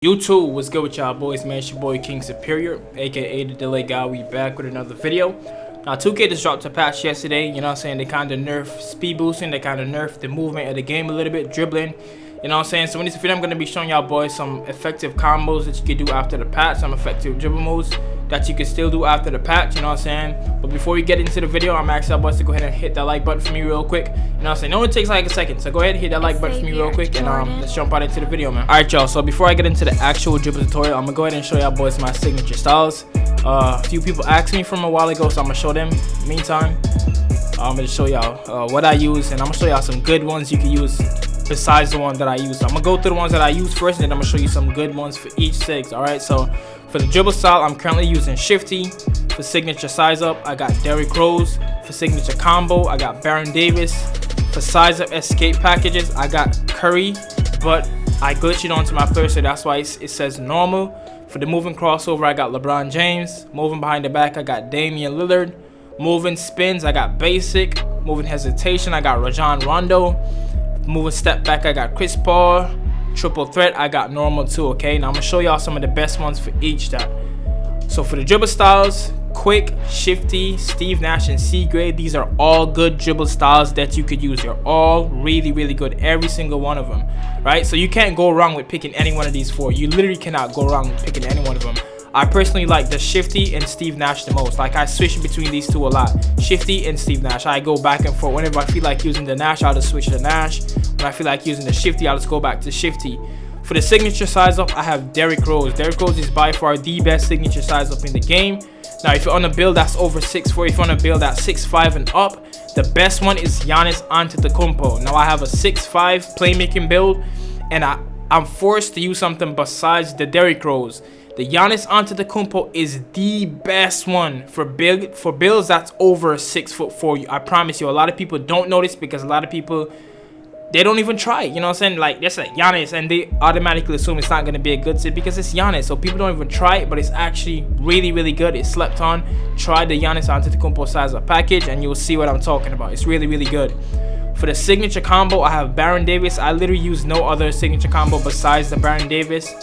YouTube, what's good with y'all boys, man? It's your boy KingSuperior, aka the delaygawd. We back with another video. Now 2K just dropped a patch yesterday, you know what I'm saying? They kind of nerfed speed boosting, they kind of nerfed the movement of the game a little bit, dribbling, you know what I'm saying? So in this video I'm going to be showing y'all boys some effective combos that you can do after the patch, some effective dribble moves that you can still do after the patch, you know what I'm saying? But before we get into the video, I'm asking y'all boys to go ahead and hit that like button for me real quick, you know what I'm saying? It only takes like a second, so go ahead and hit that like button for me real quick, and let's jump right into the video, man. Alright y'all, so before I get into the actual dribble tutorial, I'm going to go ahead and show y'all boys my signature styles. A few people asked me from a while ago, so I'm going to show them. Meantime, I'm going to show y'all what I use, and I'm going to show y'all some good ones you can use besides the one that I use. So I'm going to go through the ones that I use first, and then I'm going to show you some good ones for each sigs, alright? So for the dribble style, I'm currently using Shifty. For signature size up, I got Derrick Rose. For signature combo, I got Baron Davis. For size up escape packages, I got Curry, but I glitched it onto my player, so that's why it says normal. For the moving crossover, I got LeBron James. Moving behind the back, I got Damian Lillard. Moving spins, I got basic. Moving hesitation, I got Rajon Rondo. Moving step back, I got Chris Paul. Triple threat, I got normal too. Okay, now I'm gonna show y'all some of the best ones for each that. So for the dribble styles, Quick, Shifty, Steve Nash, and C-Grade, these are all good dribble styles that you could use. They're all really good, every single one of them, right? So you can't go wrong with picking any one of these four. You literally cannot go wrong with picking any one of them. I personally like the Shifty and Steve Nash the most. Like, I switch between these two a lot. Shifty and Steve Nash. I go back and forth. Whenever I feel like using the Nash, I'll just switch to Nash. When I feel like using the Shifty, I'll just go back to Shifty. For the signature size up, I have Derrick Rose. Derrick Rose is by far the best signature size up in the game. Now, if you're on a build that's over 6'4", if you're on a build that's 6'5" and up, the best one is Giannis Antetokounmpo. Now, I have a 6'5" playmaking build, and I'm forced to use something besides the Derrick Rose. The Giannis Antetokounmpo is the best one for builds that's over 6'4". I promise you, a lot of people don't notice because a lot of people, they don't even try it, you know what I'm saying? Like, that's like Giannis, and they automatically assume it's not going to be a good sit because it's Giannis. So people don't even try it, but it's actually really good. It's slept on. Try the Giannis Antetokounmpo size up package, and you'll see what I'm talking about. It's really good. For the signature combo, I have Baron Davis. I literally use no other signature combo besides the Baron Davis.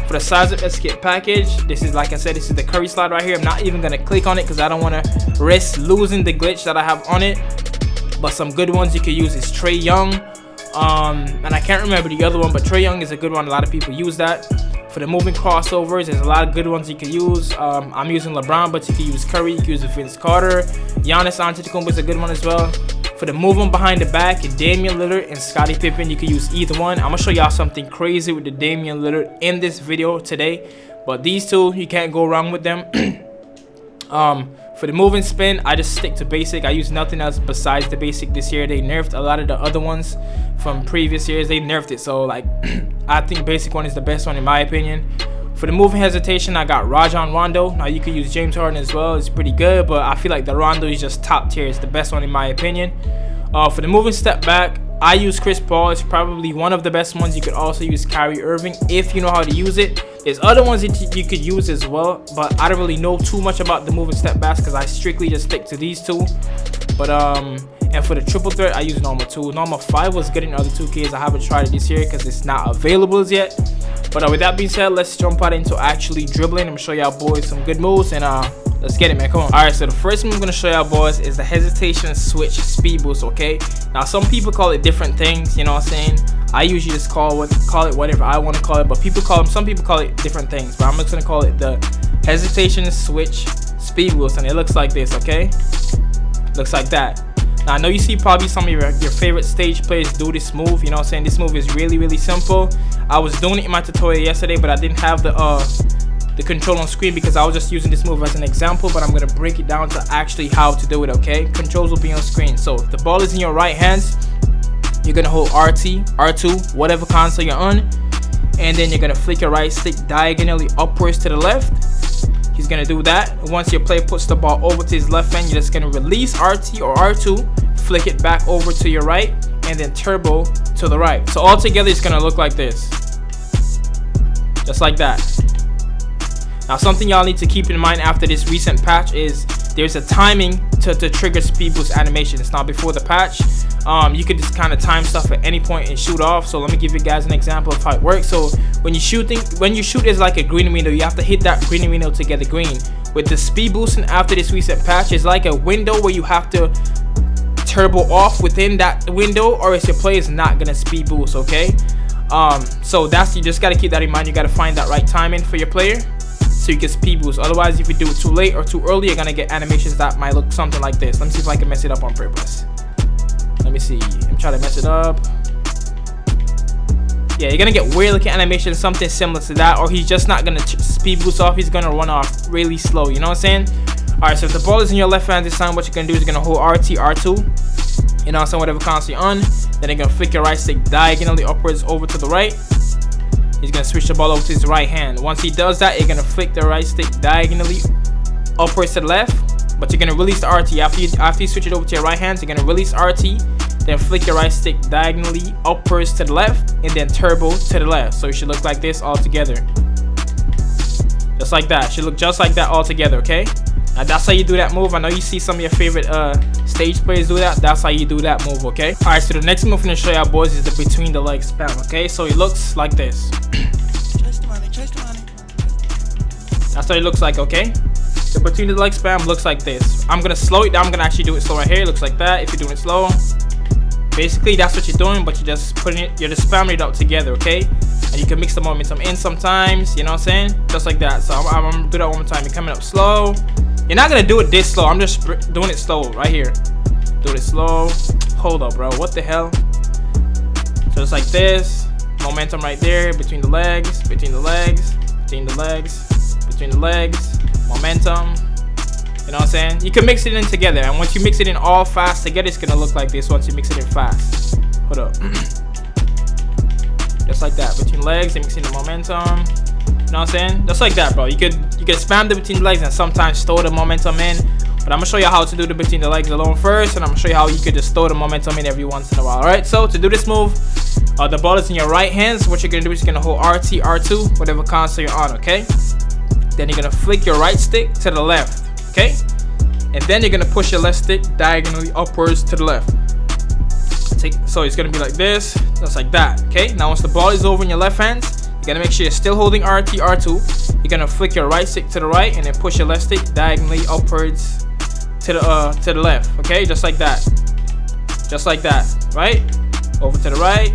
For the size up escape package, this is, like I said, this is the Curry slide right here. I'm not even going to click on it because I don't want to risk losing the glitch that I have on it. But some good ones you could use is Trae Young. And I can't remember the other one, but Trae Young is a good one. A lot of people use that. For the moving crossovers, there's a lot of good ones you can use. I'm using LeBron, but you can use Curry, you can use Vince Carter. Giannis Antetokounmpo is a good one as well. For the moving behind the back, Damian Lillard and Scottie Pippen, you can use either one. I'm gonna show y'all something crazy with the Damian Lillard in this video today, but these two, you can't go wrong with them. For the moving spin, I just stick to basic. I use nothing else besides the basic this year. They nerfed a lot of the other ones from previous years. They nerfed it, so like I think basic one is the best one in my opinion. For the moving hesitation, I got Rajon Rondo. Now you could use James Harden as well. It's pretty good, but I feel like the Rondo is just top tier. It's the best one in my opinion. For the moving step back, I use Chris Paul. It's probably one of the best ones. You could also use Kyrie Irving if you know how to use it. There's other ones that you could use as well, but I don't really know too much about the moving step backs because I strictly just stick to these two. But and for the triple threat, I use normal 2. Normal 5 was good in other 2Ks. I haven't tried it this year because it's not available as yet. But with that being said, let's jump right into actually dribbling. I'm gonna show y'all boys some good moves, and let's get it, man. Come on. All right, so the first move I'm gonna show y'all boys is the hesitation switch speed boost. Okay, now some people call it different things, you know what I'm saying? I usually just call it whatever I want to call it, but some people call it different things, but I'm just gonna call it the hesitation switch speed boost, and it looks like this. Okay, looks like that. Now I know you see probably some of your favorite stage players do this move, you know what I'm saying? This move is really simple. I was doing it in my tutorial yesterday, but I didn't have the control on screen because I was just using this move as an example, but I'm going to break it down to actually how to do it, okay? Controls will be on screen. So if the ball is in your right hands, you're going to hold RT, R2, whatever console you're on, and then you're going to flick your right stick diagonally upwards to the left. He's going to do that. Once your player puts the ball over to his left hand, you're just going to release RT or R2, flick it back over to your right, and then turbo to the right. So altogether, it's going to look like this. Just like that. Now, something y'all need to keep in mind after this recent patch is there's a timing to trigger speed boost animations. Now, before the patch, You could just kind of time stuff at any point and shoot off. So let me give you guys an example of how it works. So when you shoot is like a green window, you have to hit that green window to get the green. With the speed boosting after this reset patch, it's like a window where you have to turbo off within that window, or else your play is not gonna speed boost. Okay, so you just gotta keep that in mind. You gotta find that right timing for your player so you can speed boost. Otherwise, if you do it too late or too early, you're gonna get animations that might look something like this. Let me see if I can mess it up on purpose. Let me see. I'm trying to mess it up. Yeah, you're gonna get weird looking animation, something similar to that, or he's just not gonna speed boost off. He's gonna run off really slow. You know what I'm saying? All right. So if the ball is in your left hand this time, what you're gonna do is you're gonna hold RT, R2. You know, so whatever console you're on. Then you're gonna flick your right stick diagonally upwards over to the right. He's gonna switch the ball over to his right hand. Once he does that, you're gonna flick the right stick diagonally upwards to the left. But you're gonna release the RT after you switch it over to your right hand. So you're gonna release RT. Then flick your right stick diagonally upwards to the left, and then turbo to the left. So it should look like this all together. Just like that. Should look just like that all together, okay? Now that's how you do that move. I know you see some of your favorite stage players do that. That's how you do that move, okay? Alright, so the next move I'm gonna show y'all boys is the between the legs spam, okay? So it looks like this. Chase the money, chase the money. That's what it looks like, okay? The between the leg spam looks like this. I'm gonna slow it down. I'm gonna actually do it slow right here. It looks like that if you're doing it slow. Basically, that's what you're doing, but you're just spamming it out together, okay? And you can mix the momentum in sometimes, you know what I'm saying? Just like that. So I'm gonna do that one more time. You're coming up slow. You're not gonna do it this slow. I'm just doing it slow right here. Do it slow. Hold up, bro. What the hell? So it's like this. Momentum right there between the legs, between the legs, between the legs, between the legs. Momentum. You know what I'm saying? You can mix it in together, and once you mix it in all fast together, it's gonna look like this once you mix it in fast. Hold up. Just like that. Between legs and mixing the momentum. You know what I'm saying? Just like that, bro. You could spam the between the legs and sometimes store the momentum in. But I'm gonna show you how to do the between the legs alone first, and I'm gonna show you how you could just store the momentum in every once in a while. Alright, so to do this move, the ball is in your right hand. So what you're gonna do is you're gonna hold RT, R2, whatever console you're on, okay? Then you're gonna flick your right stick to the left. Okay, and then you're gonna push your left stick diagonally upwards to the left. So it's gonna be like this, just like that. Okay, now once the ball is over in your left hand, you're gonna make sure you're still holding RT, R2. You're gonna flick your right stick to the right, and then push your left stick diagonally upwards to the left. Okay, just like that, right? Over to the right.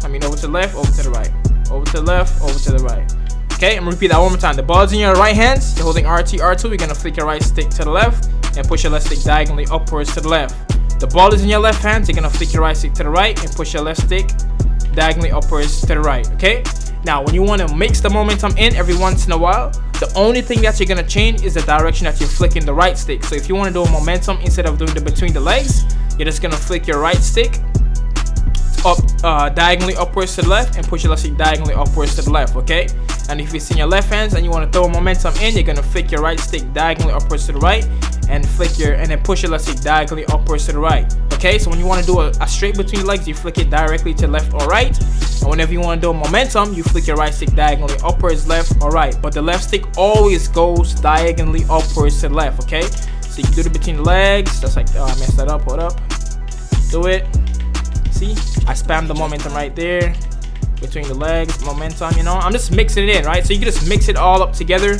Over to the left, over to the right, over to the left, over to the right. Okay, I'm gonna repeat that one more time. The ball's in your right hand. You're holding RT, R2. You're gonna flick your right stick to the left and push your left stick diagonally upwards to the left. The ball is in your left hand. You're gonna flick your right stick to the right and push your left stick diagonally upwards to the right. Okay. Now, when you want to mix the momentum in every once in a while, the only thing that you're gonna change is the direction that you're flicking the right stick. So if you want to do a momentum instead of doing the between the legs, you're just gonna flick your right stick up diagonally upwards to the left and push your left stick diagonally upwards to the left. Okay. And if it's in your left hands and you want to throw momentum in, you're gonna flick your right stick diagonally upwards to the right and then push your left stick diagonally upwards to the right. Okay, so when you want to do a straight between the legs, you flick it directly to left or right. And whenever you want to do a momentum, you flick your right stick diagonally upwards, left or right. But the left stick always goes diagonally upwards to the left. Okay, so you can do it between the legs. That's like, oh, I messed that up. Hold up. Do it. See, I spammed the momentum right there. Between the legs, momentum, you know, I'm just mixing it in, right? So you can just mix it all up together,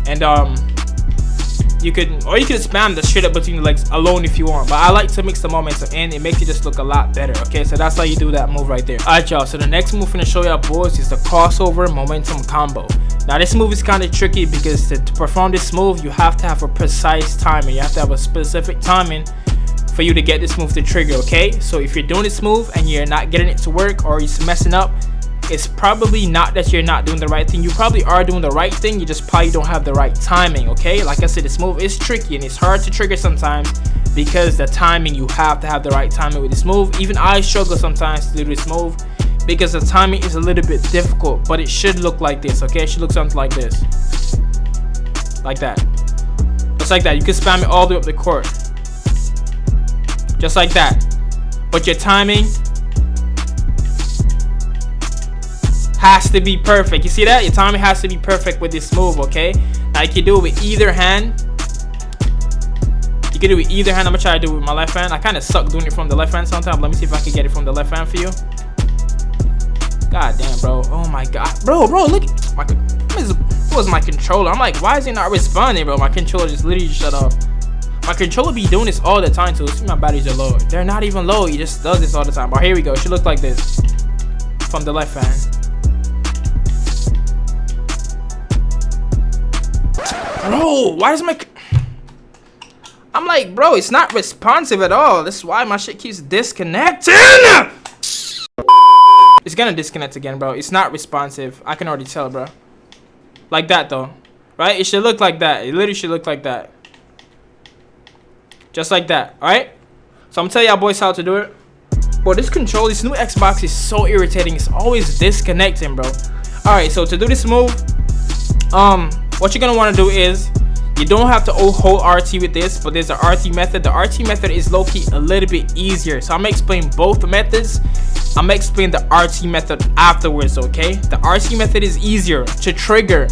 and you can spam the straight up between the legs alone if you want, but I like to mix the momentum in. It makes it just look a lot better. Okay, so that's how you do that move right there. Alright, y'all, so the next move I'm gonna show y'all boys is the crossover momentum combo. Now this move is kind of tricky because to perform this move, you have to have a precise timing. You have to have a specific timing for you to get this move to trigger. Okay, so if you're doing this move and you're not getting it to work, or you're messing up, it's probably not that you're not doing the right thing. You probably are doing the right thing, you just probably don't have the right timing. Okay, like I said, this move is tricky and it's hard to trigger sometimes because the timing, you have to have the right timing with this move. Even I struggle sometimes to do this move because the timing is a little bit difficult, but it should look like this. Okay, it should look something like this, like that, just like that. You can spam it all the way up the court, just like that, but your timing has to be perfect. You see that? Your timing has to be perfect with this move. Okay, now you can do it with either hand. You can do it either hand. I'm gonna try to do it with my left hand. I kind of suck doing it from the left hand sometimes. Let me see if I can get it from the left hand for you. God damn, bro. Oh my god, bro, look at my. What was my controller? I'm like, why is it not responding, bro? My controller just literally shut off. My controller be doing this all the time too. See, my batteries are low. They're not even low. He just does this all the time. But here we go. It should look like this from the left hand. Bro, why is my... I'm like, bro, it's not responsive at all. This is why my shit keeps disconnecting. It's gonna disconnect again, bro. It's not responsive. I can already tell, bro. Like that, though. Right? It should look like that. It literally should look like that. Just like that. Alright? So I'm gonna tell y'all boys how to do it. Bro, this control, this new Xbox is so irritating. It's always disconnecting, bro. Alright, so to do this move, what you're gonna want to do is, you don't have to hold RT with this, but there's an RT method. The RT method is low-key a little bit easier. So I'm gonna explain both methods. I'm gonna explain the RT method afterwards, okay? The RT method is easier to trigger,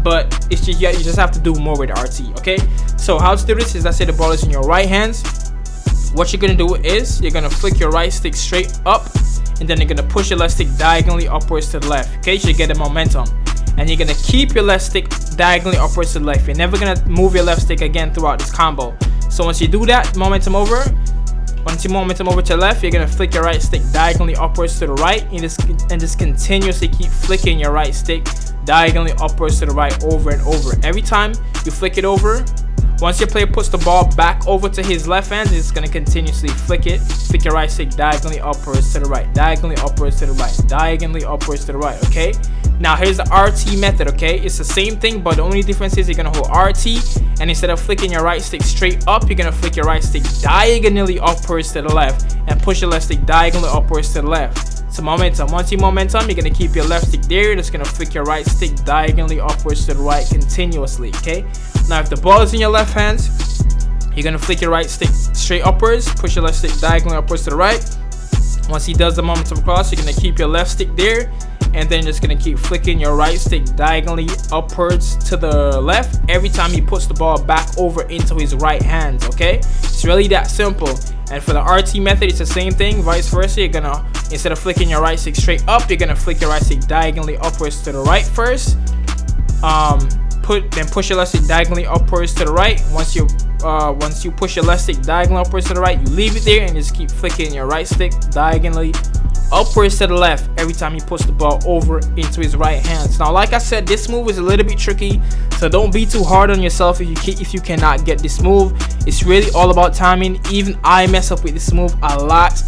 but it's just, yeah, you just have to do more with RT, okay? So how to do this is, let's say the ball is in your right hands. What you're gonna do is, you're gonna flick your right stick straight up, and then you're gonna push your left stick diagonally upwards to the left, okay? So you get the momentum. And you're gonna keep your left stick diagonally upwards to the left. You're never gonna move your left stick again throughout this combo. So once you do that, momentum over. Once you momentum over to the left, you're gonna flick your right stick diagonally upwards to the right, and just continuously keep flicking your right stick diagonally upwards to the right over and over. Every time you flick it over, once your player puts the ball back over to his left hand, it's gonna continuously flick it. Flick your right stick diagonally upwards to the right, diagonally upwards to the right, diagonally upwards to the right. Okay. Now here's the RT method. Okay, it's the same thing, but the only difference is you're gonna hold RT, and instead of flicking your right stick straight up, you're gonna flick your right stick diagonally upwards to the left and push your left stick diagonally upwards to the left. So momentum. Once you momentum, you're gonna keep your left stick there. You're just gonna flick your right stick diagonally upwards to the right continuously. Okay. Now if the ball is in your left hand, you're gonna flick your right stick straight upwards, push your left stick diagonally upwards to the right. Once he does the momentum cross, you're gonna keep your left stick there, and then just gonna keep flicking your right stick diagonally upwards to the left every time he puts the ball back over into his right hand. Okay, it's really that simple. And for the RT method, it's the same thing, vice versa. You're gonna, instead of flicking your right stick straight up, you're gonna flick your right stick diagonally upwards to the right first, then push your left stick diagonally upwards to the right. Once you push your left stick diagonally upwards to the right, you leave it there and just keep flicking your right stick diagonally upwards to the left every time he puts the ball over into his right hands. Now, like I said, this move is a little bit tricky, so don't be too hard on yourself if you cannot get this move. It's really all about timing. Even I mess up with this move a lot.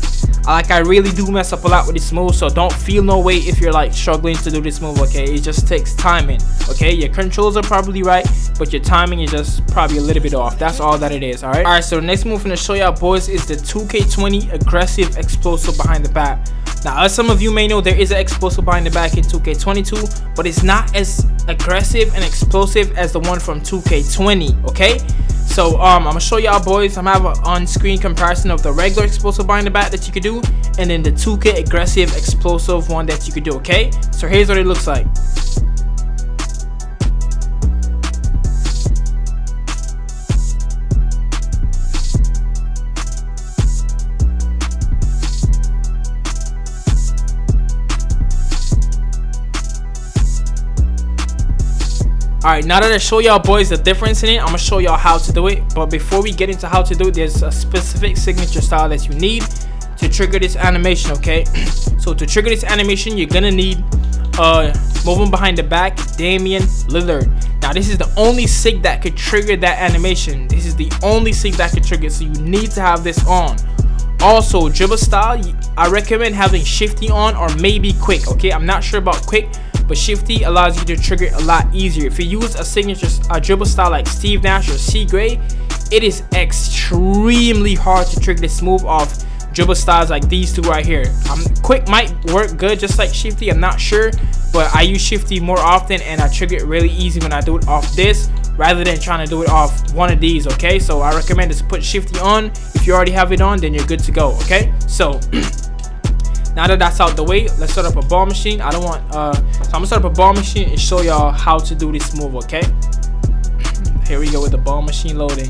I really do mess up a lot with this move, so don't feel no way if you're like struggling to do this move. Okay, it just takes timing. Okay, your controls are probably right, but your timing is just probably a little bit off. That's all that it is. All right, so the next move I'm gonna show y'all boys is the 2K20 aggressive explosive behind the back. Now, as some of you may know, there is an explosive behind the back in 2K22, but it's not as aggressive and explosive as the one from 2K20. Okay, so I'm gonna show y'all boys. I'm gonna have an on-screen comparison of the regular explosive behind the back that you could do, and then the 2K aggressive explosive one that you could do. Okay, so here's what it looks like. Alright, now that I show y'all boys the difference in it, I'm gonna show y'all how to do it. But before we get into how to do it, there's a specific signature style that you need to trigger this animation. Okay, so to trigger this animation, you're gonna need moving behind the back, Damian Lillard. Now this is the only sig that could trigger that animation. This is the only sig that could trigger it, so you need to have this on. Also, dribble style, I recommend having shifty on or maybe quick. Okay, I'm not sure about quick, but shifty allows you to trigger it a lot easier. If you use a dribble style like Steve Nash or C Gray, it is extremely hard to trigger this move off dribble styles like these two right here. Quick might work good just like shifty, I'm not sure, but I use shifty more often and I trigger it really easy when I do it off this rather than trying to do it off one of these. Okay, so I recommend just put shifty on. If you already have it on, then you're good to go. Okay, so now that that's out the way, let's start up a ball machine. So I'm gonna start up a ball machine and show y'all how to do this move. Okay, here we go with the ball machine loading.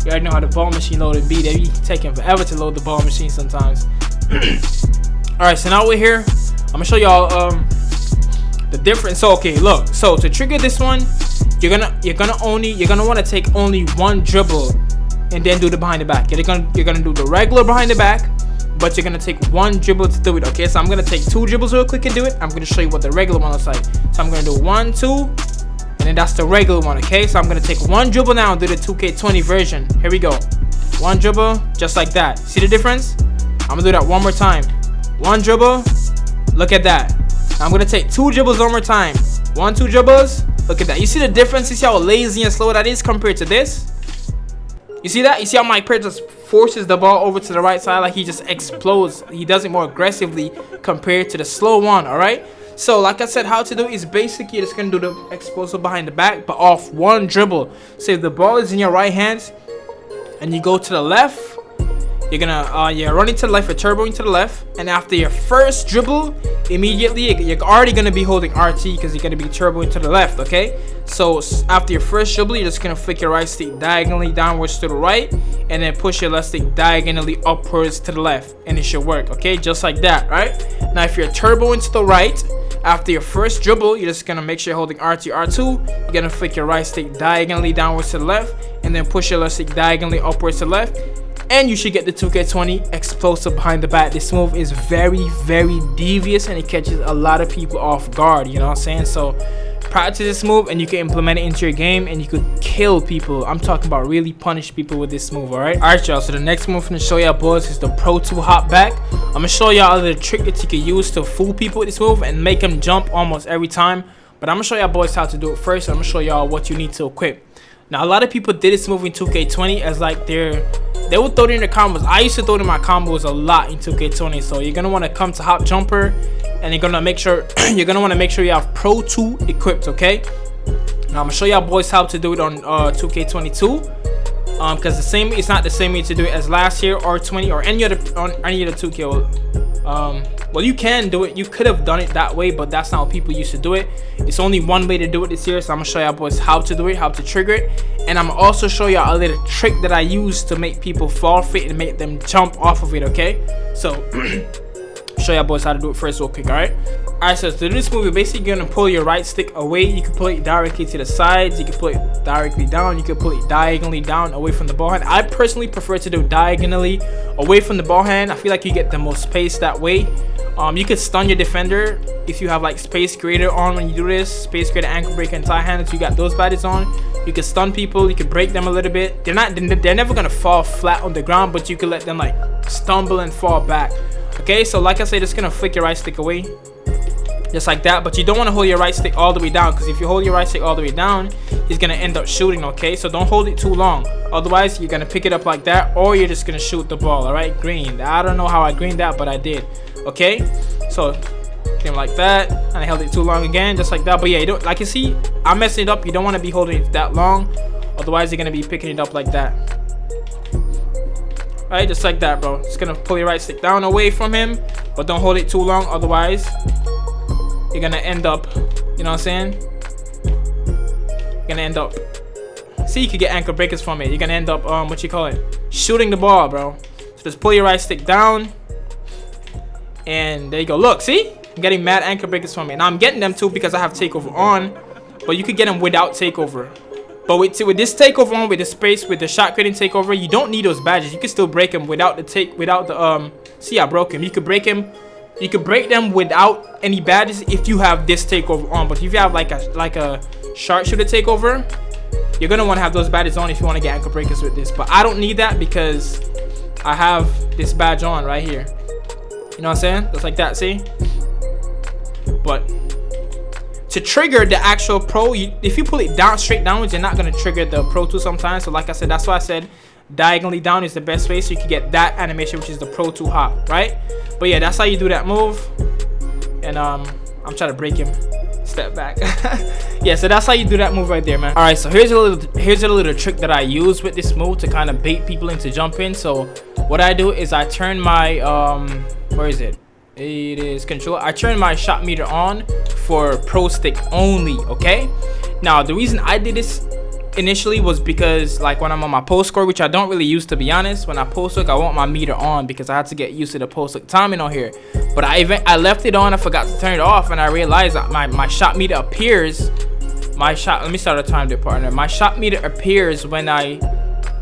You already know how the ball machine loaded be. They be taking forever to load the ball machine sometimes. Alright, so now we're here. I'm gonna show y'all the difference. So okay, look. So to trigger this one, you're gonna want to take only one dribble and then do the behind the back. You're gonna do the regular behind the back, but you're gonna take one dribble to do it. Okay, so I'm gonna take 2 dribbles real quick and do it. I'm gonna show you what the regular one looks like. So I'm gonna do 1, 2, and then that's the regular one. Okay, so I'm gonna take one dribble now and do the 2K20 version. Here we go. One dribble, just like that. See the difference? I'm gonna do that one more time. One dribble. Look at that. I'm gonna take 2 dribbles one more time. 1, 2 dribbles. Look at that. You see the difference? You see how lazy and slow that is compared to this? You see that? You see how my player just forces the ball over to the right side, like he just explodes. He does it more aggressively compared to the slow one. All right. So like I said, how to do is basically just gonna do the explosive behind the back, but off one dribble. So if the ball is in your right hand and you go to the left, you're gonna you're running to the left, you're turboing to the left, and after your first dribble, immediately you're already gonna be holding RT because you're gonna be turboing to the left. Okay, so after your first dribble, you're just gonna flick your right stick diagonally downwards to the right, and then push your left stick diagonally upwards to the left, and it should work. Okay, just like that. Right now, if you're turboing to the right, after your first dribble, you're just gonna make sure you're holding RT, R2. You're gonna flick your right stick diagonally downwards to the left, and then push your left stick diagonally upwards to the left, and you should get the 2K20 explosive behind the back. This move is very, very devious, and it catches a lot of people off guard. You know what I'm saying? So practice this move, and you can implement it into your game, and you could kill people. I'm talking about really punish people with this move. All right, y'all. So the next move I'm gonna show y'all, boys, is the Pro 2 Hopback. I'm gonna show y'all the trick that you can use to fool people with this move and make them jump almost every time. But I'm gonna show y'all, boys, how to do it first. I'm gonna show y'all what you need to equip. Now, a lot of people did this move in 2K20 as like they would throw it in their combos. I used to throw it in my combos a lot in 2K20. So you're gonna want to come to Hop Jumper, and you're gonna make sure you have Pro 2 equipped. Okay. Now I'm gonna show y'all, boys, how to do it on 2K22. Because it's not the same way to do it as last year or 20 or any other 2K. Well, you can do it. You could have done it that way, but that's not how people used to do it. It's only one way to do it this year, so I'm gonna show y'all, boys, how to do it, how to trigger it, and I'm gonna also show y'all a little trick that I use to make people fall for it and make them jump off of it. Okay, so show y'all, boys, how to do it first real quick. All right, so to do this move, you're basically gonna pull your right stick away. You can pull it directly to the sides, you can pull it directly down, you can pull it diagonally down away from the ball hand. I personally prefer to do diagonally away from the ball hand. I feel like you get the most space that way. You could stun your defender if you have like Space Creator on when you do this. Space Creator, Ankle Breaker, and Tie Hand. If you got those badges on, you can stun people. You can break them a little bit. They're never gonna fall flat on the ground, but you can let them like stumble and fall back. Okay, so like I said, just gonna flick your right stick away, just like that. But you don't want to hold your right stick all the way down, because if you hold your right stick all the way down, he's gonna end up shooting. Okay, so don't hold it too long, otherwise you're gonna pick it up like that, or you're just gonna shoot the ball. All right, green. I don't know how I greened that, but I did. Okay, so came like that, and I held it too long again, just like that. But yeah, you don't, like you see, I'm messing it up. You don't want to be holding it that long, otherwise you're gonna be picking it up like that. All right, just like that, bro. Just gonna pull your right stick down away from him, but don't hold it too long, otherwise you're gonna end up, you know what I'm saying, you're gonna end up, see, you could get ankle breakers from it. You're gonna end up what you call it, shooting the ball, bro. So just pull your right stick down, and there you go. Look, see, I'm getting mad ankle breakers from it. Now I'm getting them too because I have takeover on, but you could get them without takeover. But with this takeover on, with the space, with the shot creating takeover, you don't need those badges. You can still break them without the see, I broke him. You could break him. You could break them without any badges if you have this takeover on. But if you have like a sharpshooter takeover, you're gonna want to have those badges on if you want to get ankle breakers with this. But I don't need that because I have this badge on right here. You know what I'm saying? Just like that, see? But to trigger the actual Pro, if you pull it down, straight downwards, you're not going to trigger the Pro 2 sometimes. So like I said, that's why I said diagonally down is the best way, so you can get that animation, which is the Pro 2 hop, right? But yeah, that's how you do that move. And I'm trying to break him. Step back. Yeah, so that's how you do that move right there, man. All right, so here's a little trick that I use with this move to kind of bait people into jumping. So what I do is I turn my where is it? It is control. I turn my shot meter on for pro stick only. Okay, now the reason I did this initially was because like when I'm on my post score, which I don't really use to be honest. When I post hook, I want my meter on because I had to get used to the post hook timing on here. But I left it on. I forgot to turn it off, and I realized that my shot meter appears. Let me start a time there, partner. My shot meter appears when I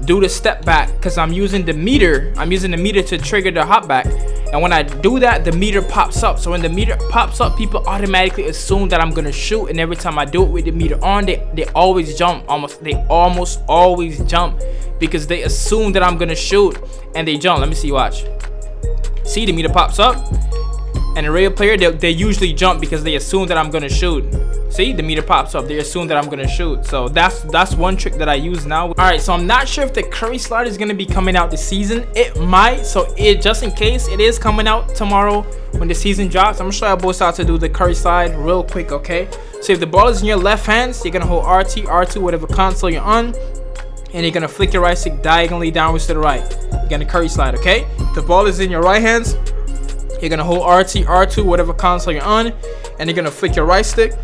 do the step back because I'm using the meter. I'm using the meter to trigger the hopback, and when I do that, the meter pops up. So when the meter pops up, people automatically assume that I'm gonna shoot, and every time I do it with the meter on, they always jump. They almost always jump because they assume that I'm gonna shoot, and they jump. Let me see. Watch. See, the meter pops up, and a real player, they usually jump because they assume that I'm gonna shoot. See, the meter pops up. They assume that I'm gonna shoot. So that's one trick that I use now. All right, so I'm not sure if the Curry slide is gonna be coming out this season. It might. So just in case it is coming out tomorrow when the season drops, I'm gonna show you both how to do the Curry slide real quick. Okay. So if the ball is in your left hands, you're gonna hold RT, R2, whatever console you're on, and you're gonna flick your right stick diagonally downwards to the right. You're gonna Curry slide. Okay. If the ball is in your right hands, you're gonna hold RT, R2, whatever console you're on, and you're gonna flick your right stick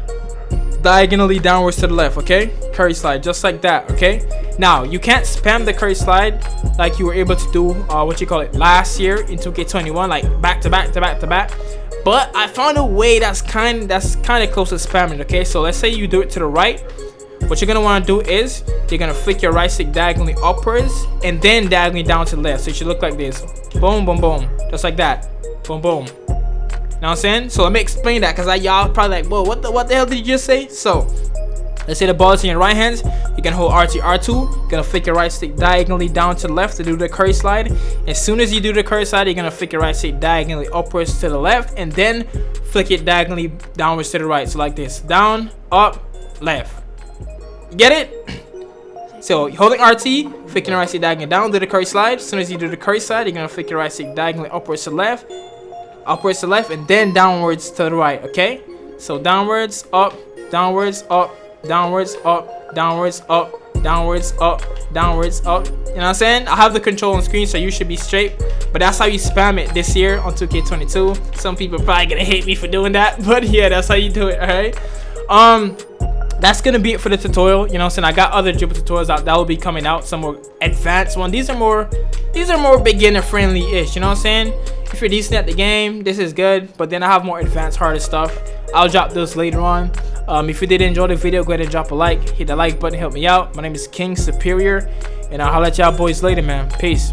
diagonally downwards to the left. Okay, Curry slide just like that. Okay, now you can't spam the Curry slide like you were able to do last year in 2K21, like back to back to back to back. But I found a way that's kind of close to spamming. Okay, so let's say you do it to the right. What you're gonna want to do is you're gonna flick your right stick diagonally upwards and then diagonally down to the left. So it should look like this. Boom, boom, boom, just like that. Boom, boom. You know what I'm saying? So let me explain that, because y'all probably like, whoa, what the hell did you just say? So let's say the ball is in your right hands. You can hold RT, R2. You're gonna flick your right stick diagonally down to the left to do the Curry slide. As soon as you do the Curry slide, you're gonna flick your right stick diagonally upwards to the left and then flick it diagonally downwards to the right. So like this: down, up, left. You get it? So holding RT, flicking your right stick diagonally down, do the Curry slide. As soon as you do the Curry slide, you're gonna flick your right stick diagonally upwards to the left, and then downwards to the right. Okay, so downwards, up, downwards, up, downwards, up, downwards, up, downwards, up, downwards, up. You know what I'm saying? I have the control on screen, so you should be straight. But that's how you spam it this year on 2K22. Some people are probably gonna hate me for doing that, but yeah, that's how you do it. All right. That's gonna be it for the tutorial. You know what I'm saying? I got other dribble tutorials out that will be coming out, some more advanced one. These are more beginner friendly ish. You know what I'm saying? If you're decent at the game, this is good. But then I have more advanced, harder stuff. I'll drop those later on. If you did enjoy the video, go ahead and drop a like. Hit the like button, help me out. My name is KingSuperior, and I'll holler at y'all boys later, man. Peace.